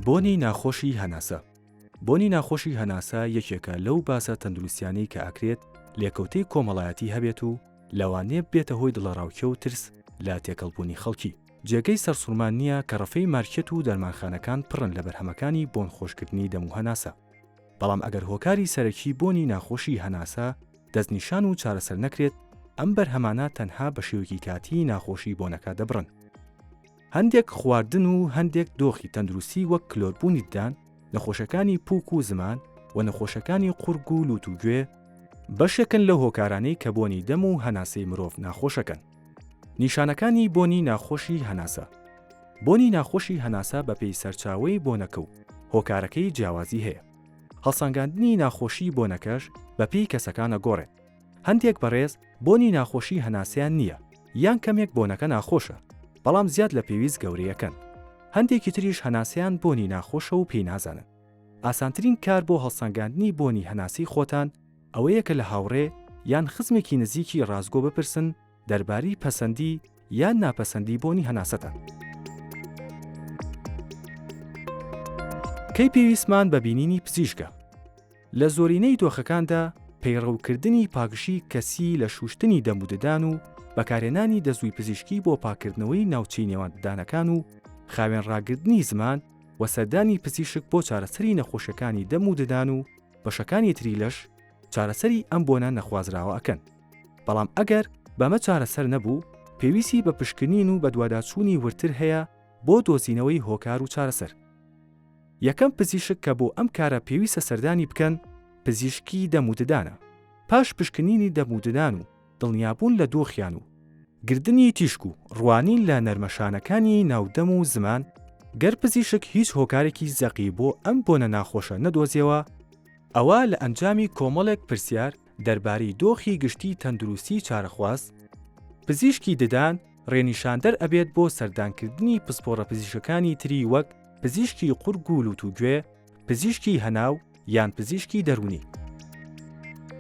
بۆنی ناخۆشی هەناسە. بۆنی ناخۆشی هەناسە یەکێکە لەو باسە تەندروستیانەی کە ئاکرێت لێکەوتەی کۆمەڵایەتی هەبێت و لەوانەیە بێتە هۆی دڵەڕاوکێ و ترس لە تێکەڵبوونی خەڵکی. جێگەی سەرسوورمان نییە کە ڕەفەی مارکێت و دەرمانخانەکان پڕن لە بەرهەمەکانی بۆن خۆشکردنی دەم و هەناسە. بەڵام ئەگەر هۆکاری سەرەکی بۆنی ناخۆشی هەناسە دەستنیشان و چارەسەر نەکرێت، ئەم بەرهەمانە تەنها بە شێوەیەکی کاتی ناخۆشی بۆنەکە دەبڕن. هەندێک خواردن و هەندێک دۆخی تەندروستی وەک کلۆربوونی ددان، نەخۆشەکانی پووک و زمان و نەخۆشەکانی قورگ و لوت و گوێ بەشێکن لە هۆکارانەی کە بۆنی دەم و هەناسەی مرۆڤ ناخۆشەکەن. نیشانەکانی بۆنی ناخۆشی هەناسە. بۆنی ناخۆشی هەناسە بەپێی سەرچاوەی بۆنەکە و هۆکارەکەی جیاوازی هەیە. هەڵسەنگاندنی ناخۆشی بۆنەکەش بەپێی کەسەکانە گۆڕێت. هەندێک بەڕێز بۆنی ناخۆشی هەناسیان نییە، یان کەمێک بۆنەکە ناخۆشە، بەڵام زیاد لە پێویست گەورەیەکەن. هەندێکی تریش هەناسیان بۆنی ناخۆشە و پێی نازانن. ئاسانترین کار بۆ هەڵسەنگاندنی بۆنی هەناسی خۆتان ئەوەیە کە لە هاوڕێ یان خزمێکی نزیکی ڕازگۆ بپرسن دەربارەی پەسەندی یان ناپەسەندی بۆنی هەناسەتان. کەی پێویستمان بە بینینی پزیشکە؟ لە زۆرینەی دۆخەکاندا پەیڕەوکردنی پاگشی کەسی لە شوشتنی دەموددان و بەکارهێنانی دەزووی پزیشکی بۆ پاکردنەوەی ناوچەی نێوانددانەکان و خاوێنڕاگرتنی زمان و سەردانی پزیشک بۆ چارەسەری نەخۆشەکانی دەموددان و بەشەکانی تری لەش چارەسەری ئەم بۆنە نەخوازراوە ئەکەن. بەڵام ئەگەر بەمە چارەسەر نەبوو، پێویستی بە پشکنین و بە دواداچوونی ورتر هەیە بۆ دۆزینەوەی هۆکار و چارەسەر. یەکەم پزیشک کە بۆ ئەم کارە پێویستە سەردانی بکەن پزیشکی دەموددانە. پاش پشکنینی دەموددان و دڵنیابوون لە دۆخیان و گردنی تیشک و ڕوانین لە نەرمەشانەکانی ناودەم و زمان، گەر پزیشک هیچ هۆکارێکی زەقی بۆ ئەم بۆنە ناخۆشە نەدۆزیەوە، ئەوە لە ئەنجامی کۆمەڵێک پرسیار دەربارەی دۆخی گشتی تەندروستی چارەخواست، پزیشکی ددان ڕێنیشاندەر ئەبێت بۆ سەردانکردنی پسپۆڕە پزیشکەکانی تری وەک پزیشکی قورگ و لوت و گوێ، پزیشکی هەناو یان پزیشکی دەرونی.